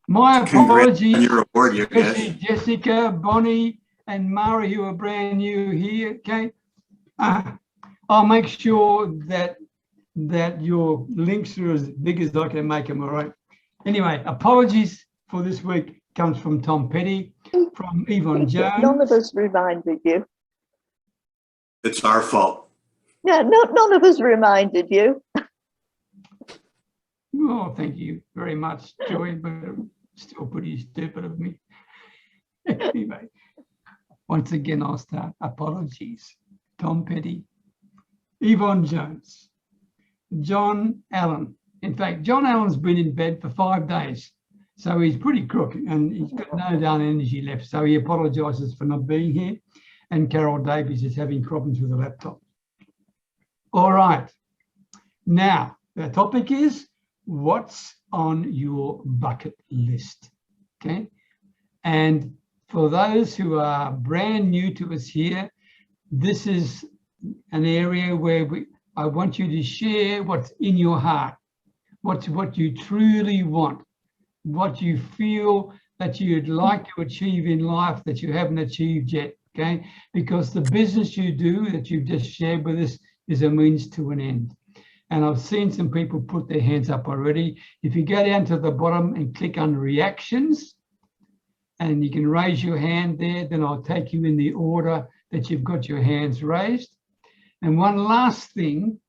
My apologies, on your award, especially Jessica, Bonnie, and Mari, who are brand new here. Okay, I'll make sure that your links are as big as I can make them. All right. Anyway, apologies for this week comes from Tom Petty, from Yvonne Jones. None of us reminded you. It's our fault. Yeah, none of us reminded you. Oh, thank you very much, Joy, but still pretty stupid of me. Anyway, once again, I'll start. Apologies. Tom Petty, Yvonne Jones, John Allen. In fact, John Allen's been in bed for 5 days, so he's pretty crook and he's got no darn energy left. So he apologises for not being here. And Carol Davies is having problems with the laptop. All right. Now, the topic is what's on your bucket list, okay? And for those who are brand new to us here, this is an area where I want you to share what's in your heart, what you truly want, what you feel that you'd like to achieve in life that you haven't achieved yet, okay? Because the business you do that you've just shared with us is a means to an end. And I've seen some people put their hands up already. If you go down to the bottom and click on reactions, and you can raise your hand there, then I'll take you in the order that you've got your hands raised. And one last thing,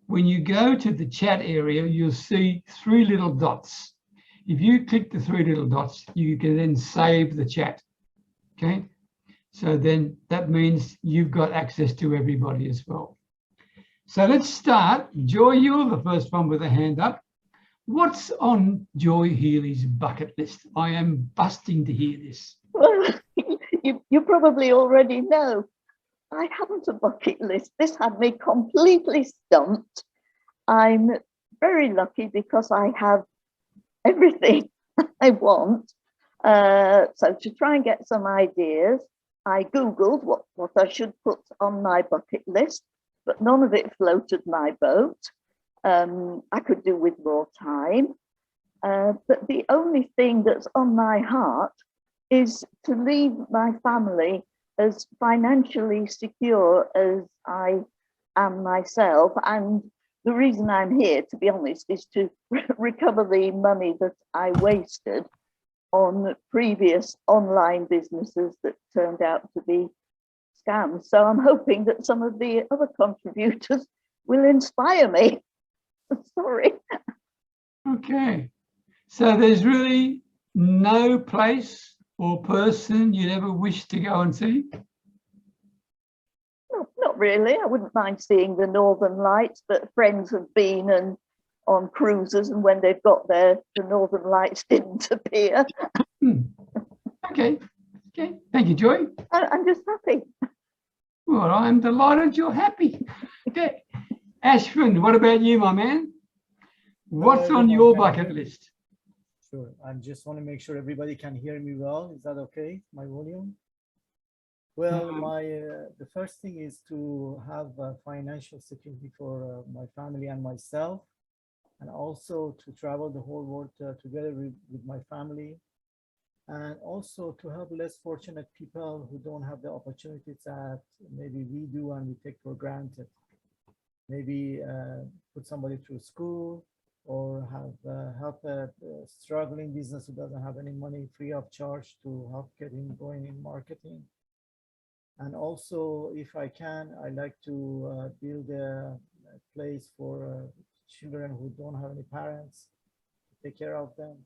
when you go to the chat area, you'll see 3 little dots. If you click the 3 little dots, you can then save the chat, okay? So then that means you've got access to everybody as well. So let's start. Joy, you're the first one with a hand up. What's on Joy Healy's bucket list? I am busting to hear this. Well, you probably already know. I haven't a bucket list. This had me completely stumped. I'm very lucky because I have everything I want. So to try and get some ideas, I Googled what I should put on my bucket list, but none of it floated my boat. I could do with more time. But the only thing that's on my heart is to leave my family as financially secure as I am myself. And the reason I'm here, to be honest, is to recover the money that I wasted on previous online businesses that turned out to be scams. So I'm hoping that some of the other contributors will inspire me. Sorry. Okay. So there's really no place or person you'd ever wish to go and see? No, not really. I wouldn't mind seeing the Northern Lights, but friends have been and on cruises, and when they've got there, the Northern Lights didn't appear. Okay. Okay. Thank you, Joy. I'm just happy. Well, I'm delighted you're happy. Okay. Ashwin, what about you, my man? What's on your bucket list? Sure. I just want to make sure everybody can hear me well. Is that okay? My volume? Well, the first thing is to have financial security for my family and myself, and also to travel the whole world together with my family, and also to help less fortunate people who don't have the opportunities that maybe we do and we take for granted. Maybe put somebody through school, or have help a struggling business who doesn't have any money free of charge to help get him going in marketing. And also, if I can, I like to build a place for children who don't have any parents to take care of them.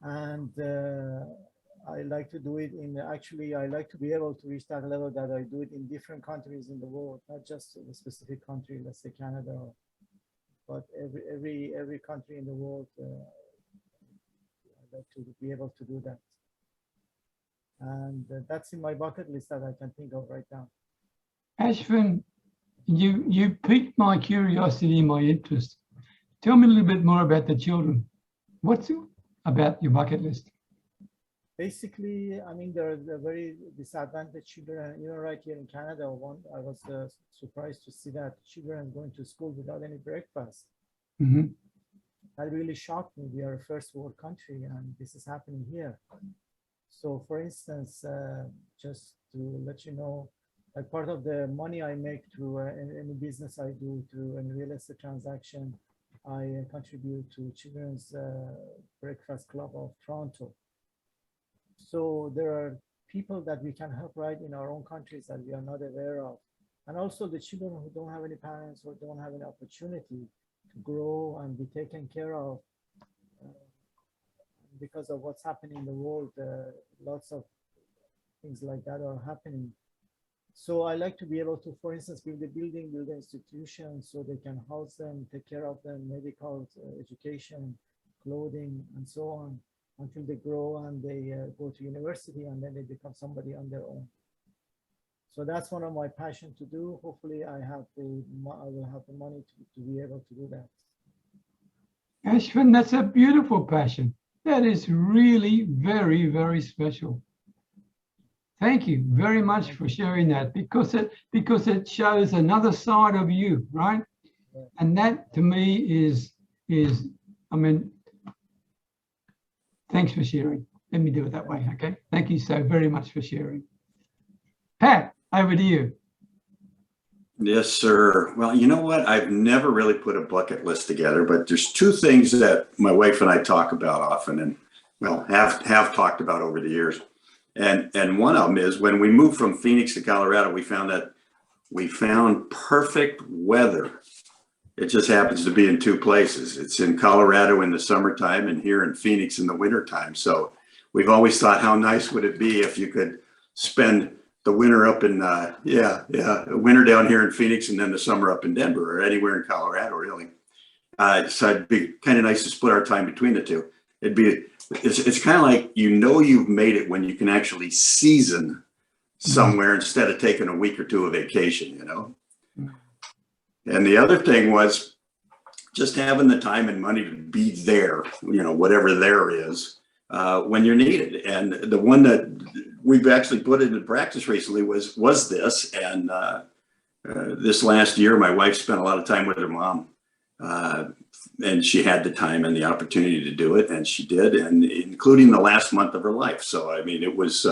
And I like to do it in, actually, I like to be able to reach that level that I do it in different countries in the world, not just in a specific country, let's say Canada, but every country in the world. I'd like to be able to do that. And that's in my bucket list that I can think of right now. Ashwin, you piqued my curiosity and my interest. Tell me a little bit more about the children. What's about your bucket list? Basically, I mean, there are very disadvantaged children. You know, right here in Canada, I was surprised to see that children going to school without any breakfast. Mm-hmm. That really shocked me. We are a first world country and this is happening here. So for instance, just to let you know, like part of the money I make through any business I do through a real estate transaction, I contribute to Children's Breakfast Club of Toronto. So there are people that we can help right in our own countries that we are not aware of. And also the children who don't have any parents or don't have any opportunity to grow and be taken care of because of what's happening in the world. Lots of things like that are happening. So I like to be able to, for instance, build a building, build an institution so they can house them, take care of them, medical, education, clothing, and so on, until they grow and they go to university and then they become somebody on their own. So that's one of my passion to do. Hopefully I will have the money to be able to do that. Ashwin, that's a beautiful passion. That is really very, very special. Thank you very much for sharing that, because it shows another side of you, right? And that to me is, I mean, thanks for sharing. Let me do it that way, okay? Thank you so very much for sharing. Pat, over to you. Yes, sir. Well, you know what? I've never really put a bucket list together, but there's two things that my wife and I talk about often, and well, have talked about over the years. And one of them is when we moved from Phoenix to Colorado, we found perfect weather. It just happens to be in two places. It's in Colorado in the summertime and here in Phoenix in the wintertime. So we've always thought, how nice would it be if you could spend the winter up in, winter down here in Phoenix and then the summer up in Denver or anywhere in Colorado, really. So it'd be kind of nice to split our time between the two. It's kind of like, you've made it when you can actually season somewhere instead of taking a week or two of vacation, And the other thing was just having the time and money to be there, whatever there is, when you're needed. And the one that we've actually put into practice recently was this. And this last year, my wife spent a lot of time with her mom. And she had the time and the opportunity to do it, and she did, and including the last month of her life. So, I mean, it was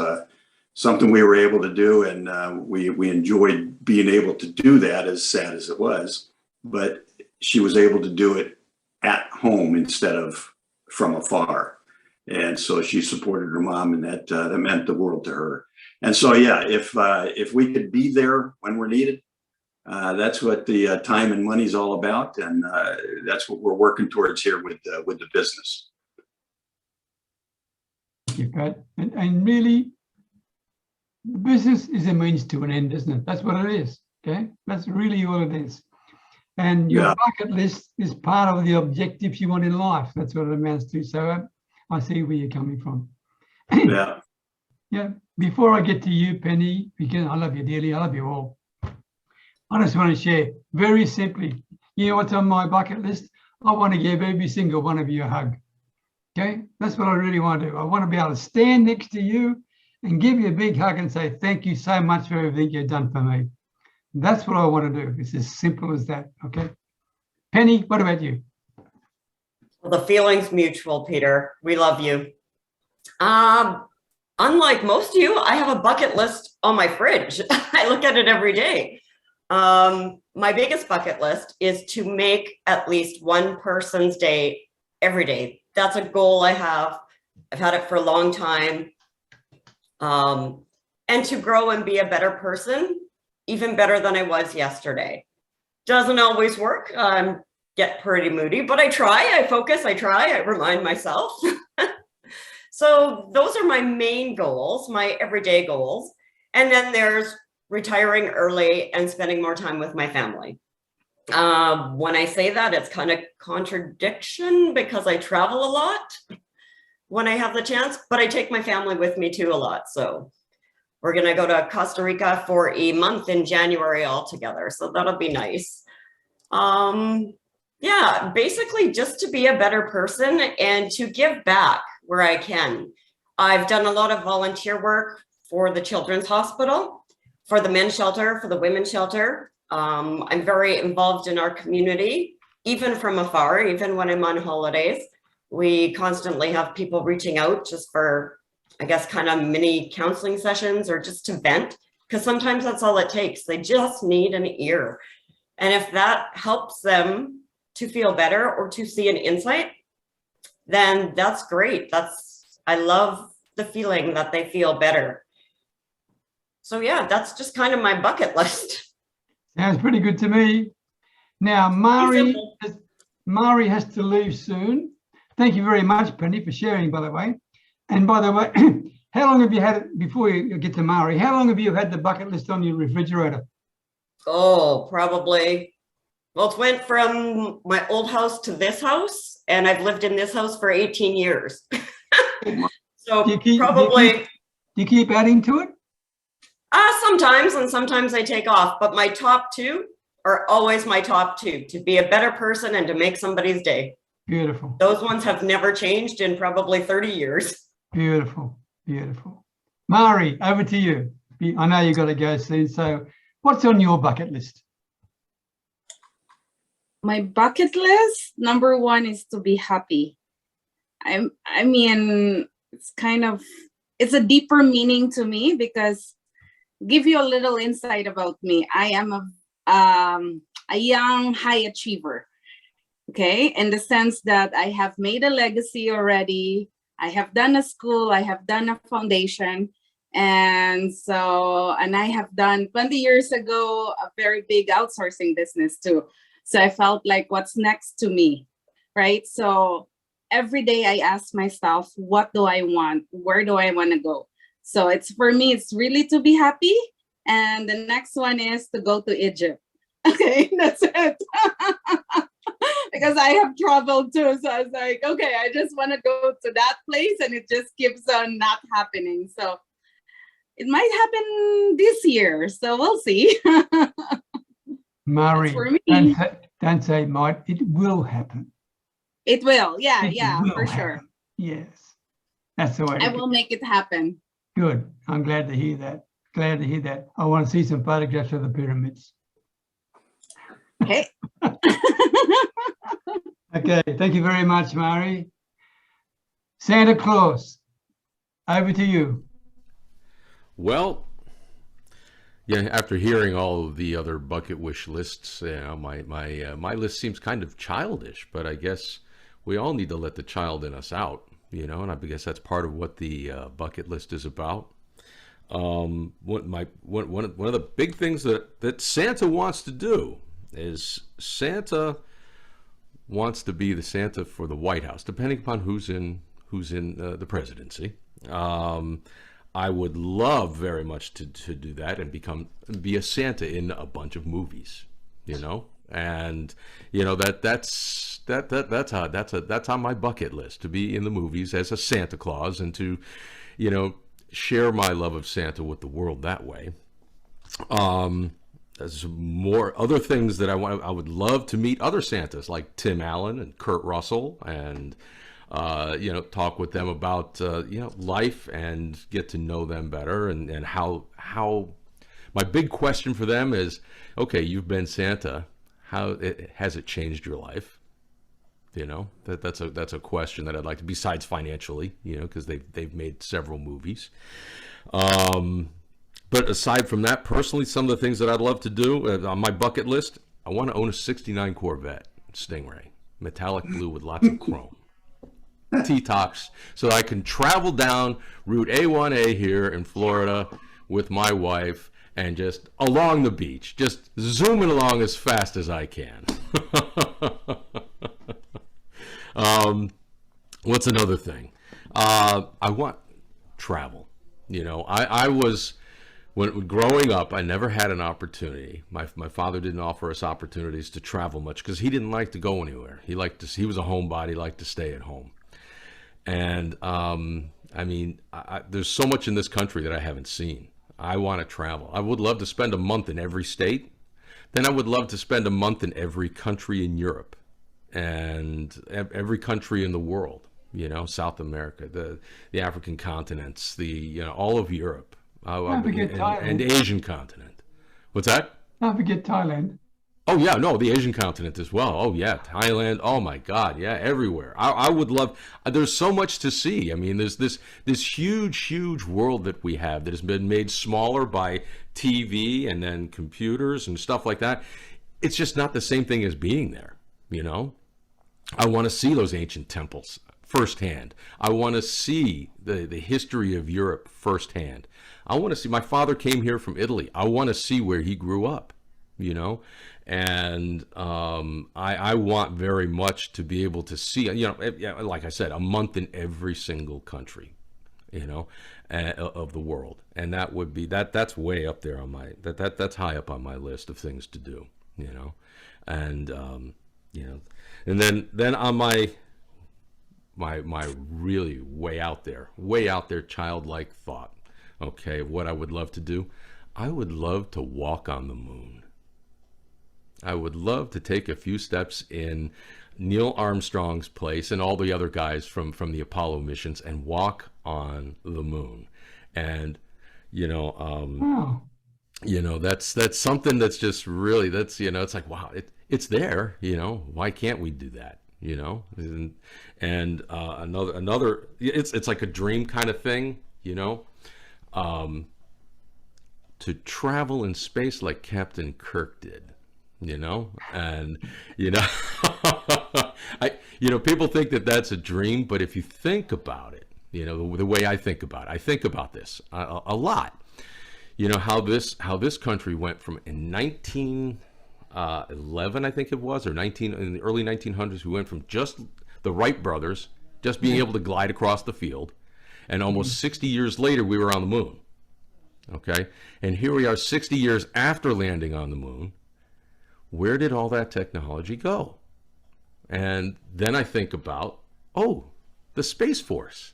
something we were able to do, and we enjoyed being able to do that, as sad as it was. But she was able to do it at home instead of from afar. And so she supported her mom, and that meant the world to her. And so, yeah, if we could be there when we're needed, that's what the time and money is all about, and that's what we're working towards here with the business. Thank you, Pat. And really, the business is a means to an end, isn't it? That's what it is. Okay, that's really all it is. And your bucket list is part of the objectives you want in life. That's what it amounts to. So I see where you're coming from. Yeah. Yeah. Before I get to you, Penny, because I love you dearly. I love you all. I just want to share very simply, you know what's on my bucket list? I want to give every single one of you a hug. Okay, that's what I really want to do. I want to be able to stand next to you and give you a big hug and say, thank you so much for everything you've done for me. That's what I want to do. It's as simple as that. Okay. Penny, what about you? Well, the feeling's mutual, Peter. We love you. Unlike most of you, I have a bucket list on my fridge. I look at it every day. My biggest bucket list is to make at least one person's day every day. That's a goal I have. I've had it for a long time. And to grow and be a better person, even better than I was yesterday. Doesn't always work. Get pretty moody, but I try, I focus, I remind myself. So those are my main goals, my everyday goals. And then there's retiring early and spending more time with my family. When I say that, it's kind of contradiction because I travel a lot when I have the chance, but I take my family with me too a lot. So we're gonna go to Costa Rica for a month in January all together. So that'll be nice. Yeah, basically just to be a better person and to give back where I can. I've done a lot of volunteer work for the Children's Hospital, for the men's shelter, for the women's shelter. I'm very involved in our community even from afar, even when I'm on holidays. We constantly have people reaching out just for, I guess, kind of mini counseling sessions or just to vent, because sometimes that's all it takes. They just need an ear. And if that helps them to feel better or to see an insight, then that's great. I love the feeling that they feel better. So yeah, that's just kind of my bucket list. Sounds pretty good to me. Now, Marie has to leave soon. Thank you very much, Penny, for sharing, by the way. And by the way, how long have you had it, before you get to Marie, how long have you had the bucket list on your refrigerator? Oh, probably. Well, it went from my old house to this house, and I've lived in this house for 18 years. So Do you keep adding to it? Sometimes, and sometimes I take off, but my top two are always my top two, to be a better person and to make somebody's day. Beautiful. Those ones have never changed in probably 30 years. Beautiful, beautiful. Marie, over to you. I know you've got to go soon, so what's on your bucket list? My bucket list, number one is to be happy. I mean, it's a deeper meaning to me, because give you a little insight about me. I am a young high achiever, okay? In the sense that I have made a legacy already. I have done a school, I have done a foundation. And I have done 20 years ago, a very big outsourcing business too. So I felt like, what's next to me, right? So every day I ask myself, what do I want? Where do I want to go? So for me, it's really to be happy. And the next one is to go to Egypt. Okay, that's it. Because I have traveled too. So I was like, okay, I just want to go to that place, and it just keeps on not happening. So it might happen this year. So we'll see. Marie, for me. Don't say might, it will happen. It will, yeah, It yeah, will for happen. sure. Yes, that's the way. I will make it happen. Good. I'm glad to hear that. Glad to hear that. I want to see some photographs of the pyramids. Okay. Okay. Thank you very much, Marie. Santa Claus, over to you. Well, yeah, after hearing all of the other bucket wish lists, my list seems kind of childish, but I guess we all need to let the child in us out, and I guess that's part of what the bucket list is about. One of the big things that Santa wants to do is Santa wants to be the Santa for the White House, depending upon who's in the presidency. I would love very much to do that and be a Santa in a bunch of movies, and that's on my bucket list, to be in the movies as a Santa Claus and to, share my love of Santa with the world that way. There's more other things that I would love to meet other Santas like Tim Allen and Kurt Russell, and talk with them about life and get to know them better, and how my big question for them is, okay, you've been Santa, has it changed your life? That's a question that I'd like to, besides financially, because they've made several movies. But aside from that, personally, some of the things that I'd love to do on my bucket list, I want to own a '69 Corvette Stingray, metallic blue with lots of chrome. T-tops, so I can travel down Route A1A here in Florida with my wife and just along the beach, just zooming along as fast as I can. What's another thing? I want travel. I was, when growing up, I never had an opportunity. My father didn't offer us opportunities to travel much because he didn't like to go anywhere. He was a homebody, liked to stay at home. And there's so much in this country that I haven't seen. I want to travel. I would love to spend a month in every state. Then I would love to spend a month in every country in Europe and every country in the world. South America, the African continents, all of Europe, Don't forget Thailand. and Asian continent. What's that? Don't forget Thailand. Oh yeah, no, the Asian continent as well. Oh yeah, Thailand. Oh my God, yeah, everywhere. I would love. There's so much to see. I mean, there's this huge world that we have that has been made smaller by TV and then computers and stuff like that. It's just not the same thing as being there. You know, I want to see those ancient temples firsthand. I want to see the history of Europe firsthand. I want to see. My father came here from Italy. I want to see where he grew up. You know. And I want very much to be able to see, you know, like I said, a month in every single country, you know, of the world, and that would be that's way up there on my that's high up on my list of things to do, you know, and you know, and then on my really way out there childlike thought, okay, of what I would love to do, I would love to walk on the moon. I would love to take a few steps in Neil Armstrong's place and all the other guys from the Apollo missions and walk on the moon. And, you know, Wow. you know, that's something that's just really, that's, you know, it's like, wow, it's there, you know, why can't we do that? You know, and another, it's like a dream kind of thing, you know, to travel in space like Captain Kirk did. You know, and you know, people think that that's a dream, but if you think about it, you know, the way I think about this a lot. You know how this country went from in 1911, I think it was, or in the early 1900s, we went from just the Wright brothers just being able to glide across the field, and almost 60 years later we were on the moon. Okay, and here we are 60 years after landing on the moon. Where did all that technology go? And then I think about, oh, the Space Force.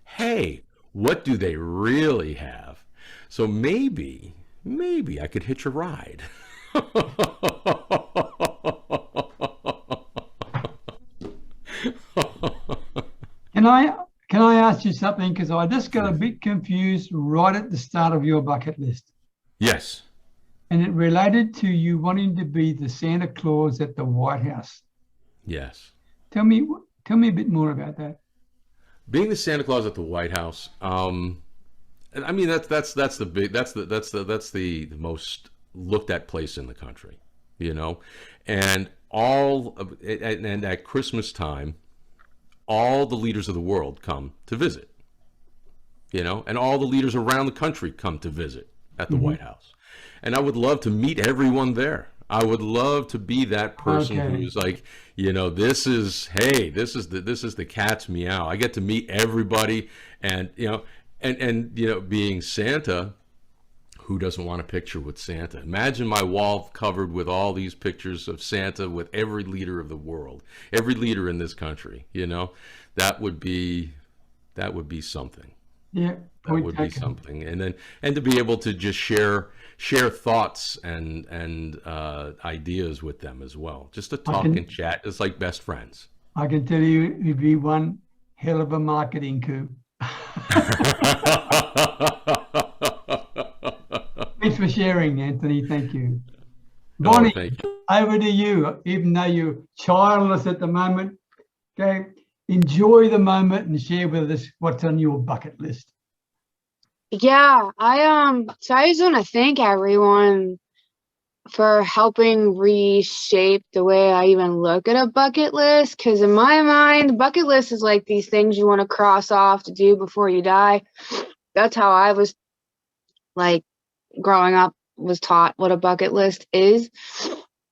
Hey, what do they really have? So maybe I could hitch a ride. Can I ask you something? Because I just got a bit confused right at the start of your bucket list. Yes. And it related to you wanting to be the Santa Claus at the White House. Yes. Tell me a bit more about that. Being the Santa Claus at the White House. And I mean that's the most looked at place in the country, you know, and and at Christmas time, all the leaders of the world come to visit, you know, and all the leaders around the country come to visit at the White House. And I would love to meet everyone there. I would love to be that person who's like, you know, this is the cat's meow. I get to meet everybody, and you know, and you know, being Santa, who doesn't want a picture with Santa? Imagine my wall covered with all these pictures of Santa with every leader of the world, every leader in this country. You know, that would be something. Yeah, that would be something. And to be able to just share thoughts and ideas with them as well, just to talk and chat. It's like best friends. I can tell you it'd be one hell of a marketing coup. Thanks for sharing, Anthony. Thank you. Bonnie, thank you. Over to you. Even though you're childless at the moment, okay, enjoy the moment and share with us what's on your bucket list. Yeah, I just want to thank everyone for helping reshape the way I even look at a bucket list. Because in my mind, the bucket list is like these things you want to cross off to do before you die. That's how I was, like, growing up, was taught what a bucket list is.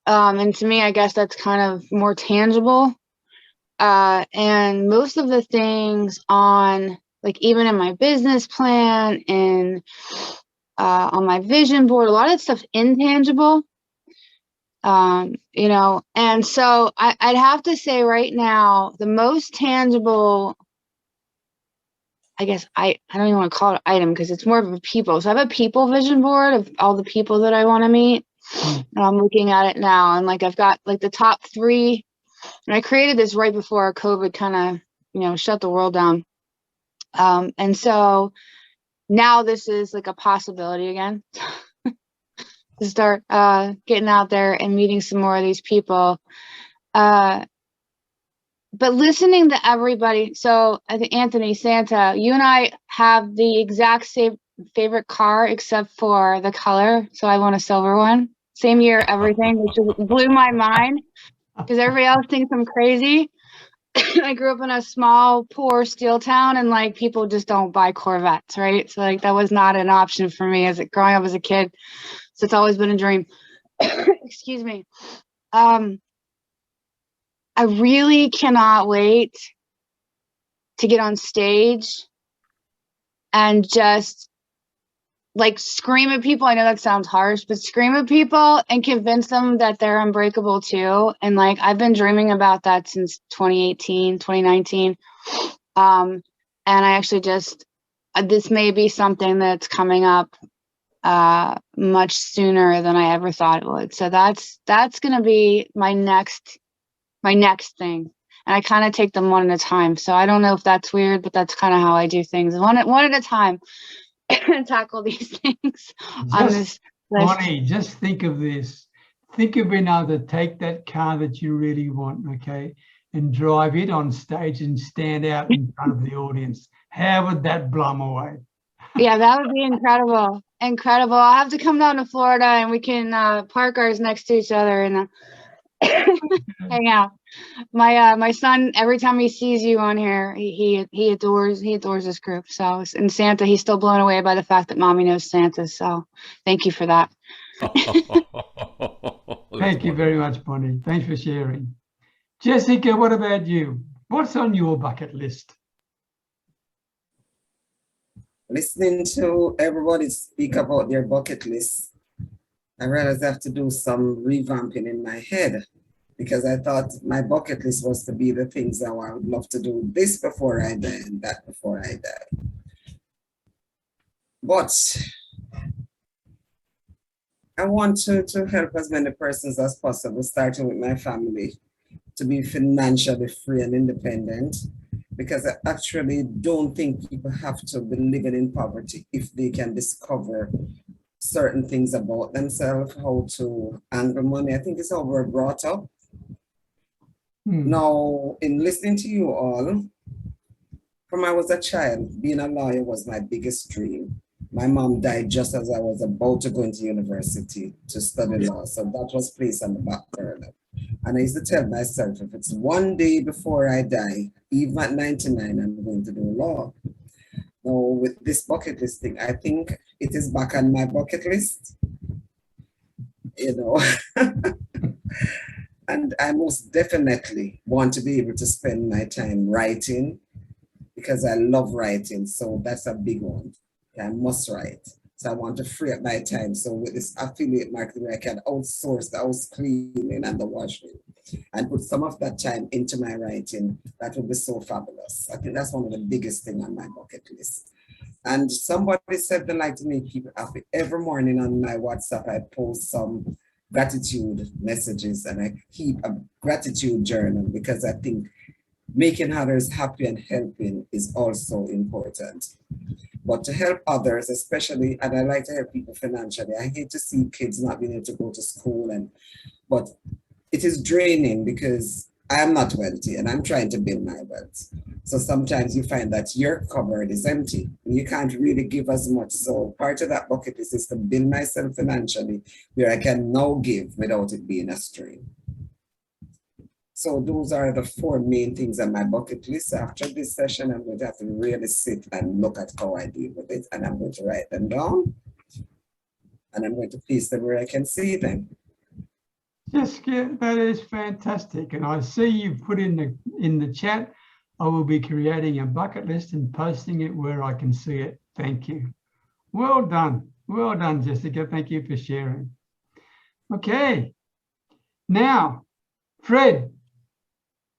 And to me, I guess that's kind of more tangible. And most of the things on, like, even in my business plan and on my vision board, a lot of stuff intangible, you know. And so I'd have to say right now, the most tangible, I guess I don't even want to call it an item because it's more of a people. So I have a people vision board of all the people that I want to meet. And I'm looking at it now, and like I've got like the top 3, and I created this right before COVID kind of, you know, shut the world down. And so now this is like a possibility again. to start getting out there and meeting some more of these people. But listening to everybody, so I think Anthony, Santa, you and I have the exact same favorite car except for the color. So I want a silver one. Same year, everything, which blew my mind because everybody else thinks I'm crazy. I grew up in a small, poor steel town, and like people just don't buy Corvettes, right? So like that was not an option for me as growing up as a kid. So it's always been a dream. Excuse me. I really cannot wait to get on stage and just like scream at people. I know that sounds harsh, but scream at people and convince them that they're unbreakable too. And like, I've been dreaming about that since 2018, 2019. And I actually just, this may be something that's coming up much sooner than I ever thought it would. So that's going to be my next thing. And I kind of take them one at a time. So I don't know if that's weird, but that's kind of how I do things. One at a time and tackle these things on this list. Bonnie, just think of this. Think of being able to take that car that you really want, okay, and drive it on stage and stand out in front of the audience. How would that blow them away? Yeah, that would be incredible. Incredible. I'll have to come down to Florida and we can park ours next to each other and hang out. My son, every time he sees you on here, he adores this group. So, and Santa, he's still blown away by the fact that mommy knows Santa. So thank you for that. Thank you very much, Bonnie. Thanks for sharing. Jessica, what about you? What's on your bucket list? Listening to everybody speak about their bucket list, I realized I have to do some revamping in my head, because I thought my bucket list was to be the things that I would love to do this before I die and that before I die. But I want to help as many persons as possible, starting with my family, to be financially free and independent, because I actually don't think people have to be living in poverty if they can discover certain things about themselves, how to handle money. I think it's how we're brought up. Now, in listening to you all, from I was a child, being a lawyer was my biggest dream. My mom died just as I was about to go into university to study law. So that was placed on the back burner. And I used to tell myself, if it's one day before I die, even at 99, I'm going to do law. Now, with this bucket list thing, I think it is back on my bucket list, you know. And I most definitely want to be able to spend my time writing, because I love writing. So that's a big one. I must write. So I want to free up my time. So with this affiliate marketing, I can outsource the house cleaning and the washing and put some of that time into my writing. That would be so fabulous. I think that's one of the biggest things on my bucket list. And somebody said they like to make people happy. Every morning on my WhatsApp, I post some gratitude messages and I keep a gratitude journal, because I think making others happy and helping is also important. But to help others, especially, and I like to help people financially. I hate to see kids not being able to go to school, but it is draining because I'm not wealthy and I'm trying to build my wealth. So sometimes you find that your cupboard is empty and you can't really give as much. So part of that bucket list is to build myself financially where I can now give without it being a strain. So those are the 4 main things on my bucket list. After this session, I'm going to have to really sit and look at how I deal with it, and I'm going to write them down, and I'm going to place them where I can see them. Jessica, that is fantastic. And I see you put in the chat, I will be creating a bucket list and posting it where I can see it. Thank you. Well done. Well done, Jessica. Thank you for sharing. Okay. Now, Fred,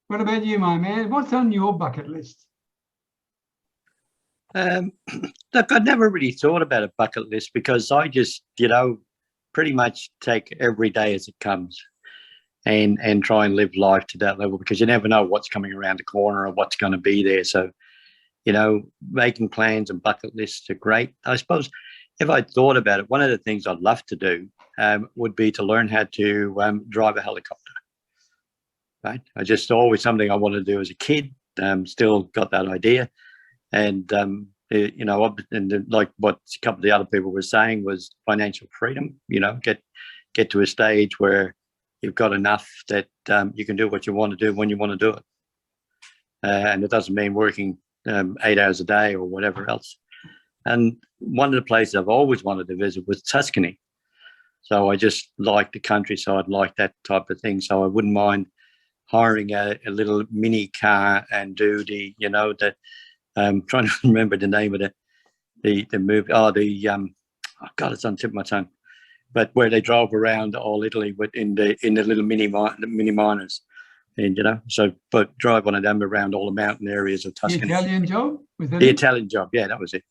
what about you, my man? What's on your bucket list? Look, I never really thought about a bucket list because I just, pretty much take every day as it comes and try and live life to that level, because you never know what's coming around the corner or what's going to be there. So, making plans and bucket lists are great. I suppose if I thought about it, one of the things I'd love to do would be to learn how to drive a helicopter. Right, I just always something I wanted to do as a kid. Still got that idea, and you know, and like what a couple of the other people were saying was financial freedom. You know, get to a stage where you've got enough that you can do what you want to do when you want to do it, and it doesn't mean working 8 hours a day or whatever else. And one of the places I've always wanted to visit was Tuscany. So I just like the countryside, like that type of thing. So I wouldn't mind hiring a little mini car and do the, you know, the trying to remember the name of the movie. Oh, oh God, it's on the tip of my tongue. But where they drove around all Italy in the little mini miners, and you know, so but drive one of them around all the mountain areas of Tuscany. The Italian Job? Was that the it? Italian Job, yeah, that was it.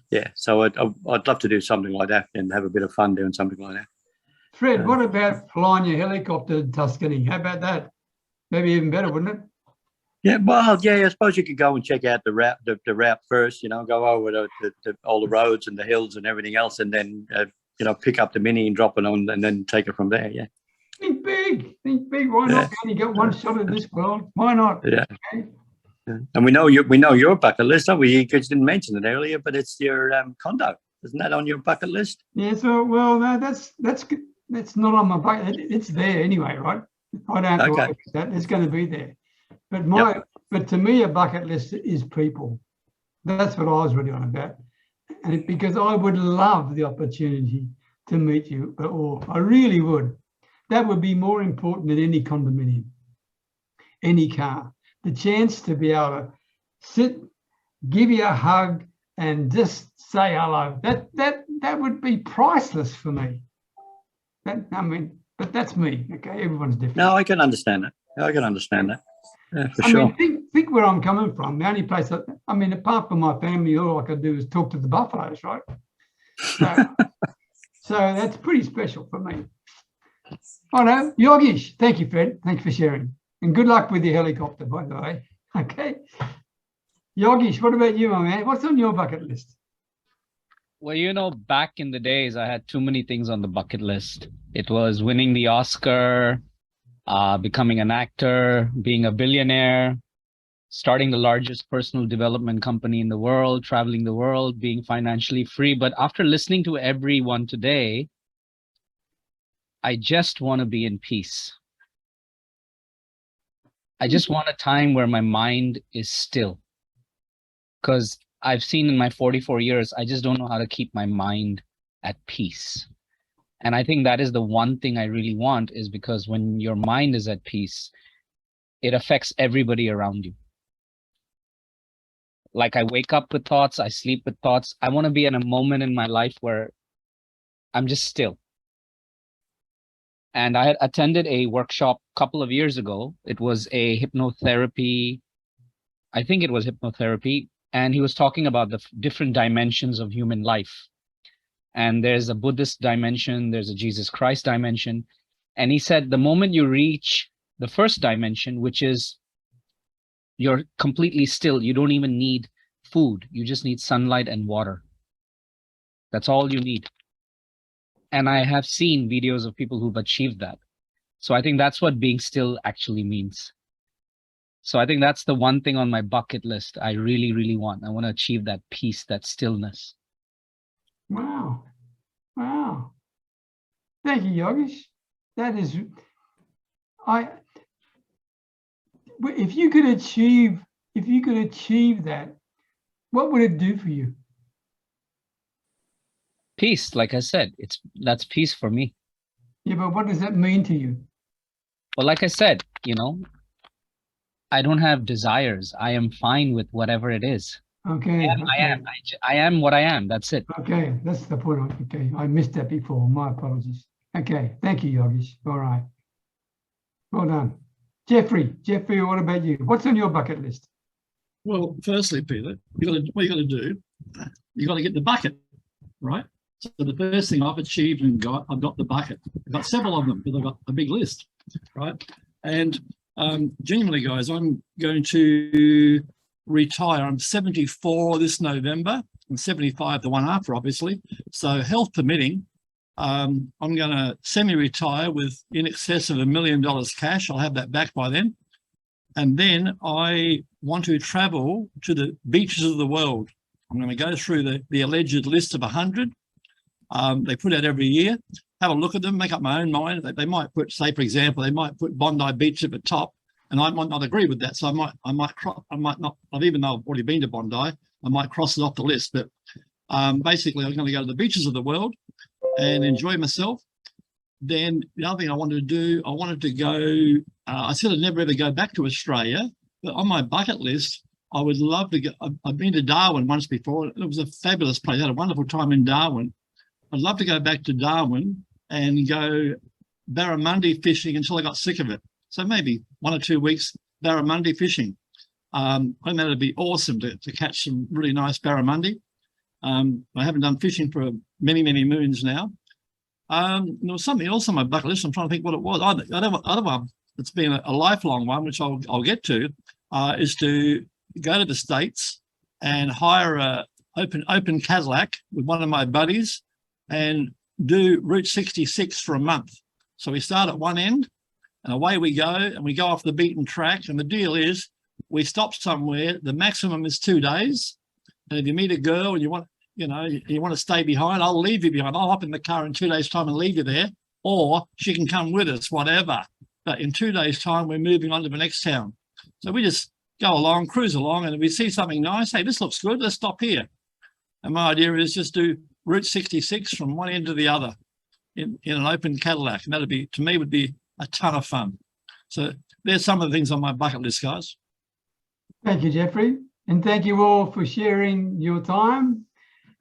Yeah. So I'd love to do something like that and have a bit of fun doing something like that. Fred, what about flying your helicopter to Tuscany? How about that? Maybe even better, wouldn't it? Yeah, well, yeah, I suppose you could go and check out the route first, you know, go over all the roads and the hills and everything else, and then, you know, pick up the Mini and drop it on and then take it from there, yeah. Think big. Why not? We only got one shot at this world. Why not? Yeah. Okay. Yeah. And we know your bucket list, don't we? You didn't mention it earlier, but it's your condo. Isn't that on your bucket list? Yeah, so, well, no, that's not on my bucket. It's there anyway, right? I don't have to worry about that. It's going to be there. But but to me, a bucket list is people. That's what I was really on about. And because I would love the opportunity to meet you all. I really would. That would be more important than any condominium, any car. The chance to be able to sit, give you a hug, and just say hello. That would be priceless for me. But that's me. Okay, everyone's different. No, I can understand that. Yeah, for I sure. mean, think where I'm coming from. The only place apart from my family, all I could do is talk to the buffaloes, right? So that's pretty special for me. Oh no, Yogesh. Thank you, Fred. Thanks for sharing. And good luck with your helicopter, by the way. Okay. Yogesh, what about you, my man? What's on your bucket list? Well, you know, back in the days, I had too many things on the bucket list. It was winning the Oscar, becoming an actor, being a billionaire, starting the largest personal development company in the world, traveling the world, being financially free. But after listening to everyone today, I just want to be in peace. I just want a time where my mind is still. Because I've seen in my 44 years, I just don't know how to keep my mind at peace. And I think that is the one thing I really want, is because when your mind is at peace, it affects everybody around you. Like I wake up with thoughts, I sleep with thoughts. I want to be in a moment in my life where I'm just still. And I had attended a workshop a couple of years ago. It was a hypnotherapy. I think it was hypnotherapy. And he was talking about the different dimensions of human life. And there's a Buddhist dimension, there's a Jesus Christ dimension. And he said, the moment you reach the first dimension, which is you're completely still, you don't even need food. You just need sunlight and water. That's all you need. And I have seen videos of people who've achieved that. So I think that's what being still actually means. So I think that's the one thing on my bucket list I really, really want. I want to achieve that peace, that stillness. Wow. Wow. Thank you, Yogesh. That is, if you could achieve that, what would it do for you? Peace, like I said, that's peace for me. Yeah, but what does that mean to you? Well, like I said, you know, I don't have desires. I am fine with whatever it is. Okay. I am what I am. That's it. Okay, that's the point. Okay, I missed that before. My apologies. Okay, thank you, Yogesh. All right. Well done. Jeffrey, what about you? What's on your bucket list? Well, firstly, Peter, what you got to do, you got to get the bucket, right? So the first thing I've achieved and I've got the bucket. I've got several of them because I've got a big list, right? And genuinely, guys, I'm going to retire. I'm 74 this November, and 75 the one after, obviously. So health permitting, I'm going to semi-retire with in excess of $1 million cash. I'll have that back by then. And then I want to travel to the beaches of the world. I'm going to go through the alleged list of 100. They put out every year, have a look at them, make up my own mind. They might put, say, for example, they might put Bondi Beach at the top, and I might not agree with that. So I might not, even though I've already been to Bondi, I might cross it off the list. But basically, I'm going to go to the beaches of the world and enjoy myself. Then the other thing I wanted to do, I wanted to go, I said I'd never ever go back to Australia, but on my bucket list, I would love to go. I've been to Darwin once before. It was a fabulous place. I had a wonderful time in Darwin. I'd love to go back to Darwin and go barramundi fishing until I got sick of it. So maybe 1 or 2 weeks barramundi fishing. I think that'd be awesome to catch some really nice barramundi. I haven't done fishing for many, many moons now. There was something else on my bucket list. I'm trying to think what it was. Other one that's been a lifelong one, which I'll get to, is to go to the States and hire a open Cadillac with one of my buddies and do Route 66 for a month. So we start at one end and away we go, and we go off the beaten track. And the deal is we stop somewhere. The maximum is 2 days. And if you meet a girl and you want to stay behind, I'll leave you behind. I'll hop in the car in 2 days' time and leave you there, or she can come with us, whatever. But in 2 days' time, we're moving on to the next town. So we just go along, cruise along, and if we see something nice, hey, this looks good, let's stop here. And my idea is just do Route 66 from one end to the other in an open Cadillac. And that'd be, to me, would be a ton of fun. So there's some of the things on my bucket list, guys. Thank you, Jeffrey. And thank you all for sharing your time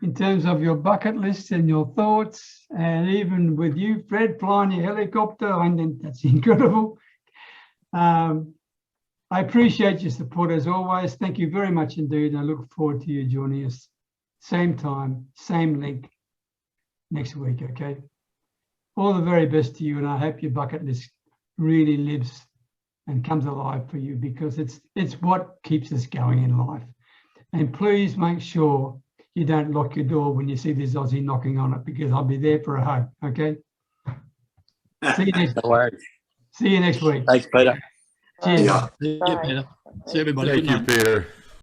in terms of your bucket list and your thoughts. And even with you, Fred, flying your helicopter, I think that's incredible. I appreciate your support as always. Thank you very much indeed. I look forward to you joining us. Same time, same link next week, okay? All the very best to you, and I hope your bucket list really lives and comes alive for you, because it's what keeps us going in life. And please make sure you don't lock your door when you see this Aussie knocking on it, because I'll be there for a hug, okay? See you next week. Thanks, Peter. Cheers. Yeah. See you, Peter. See everybody. Thank you, Peter.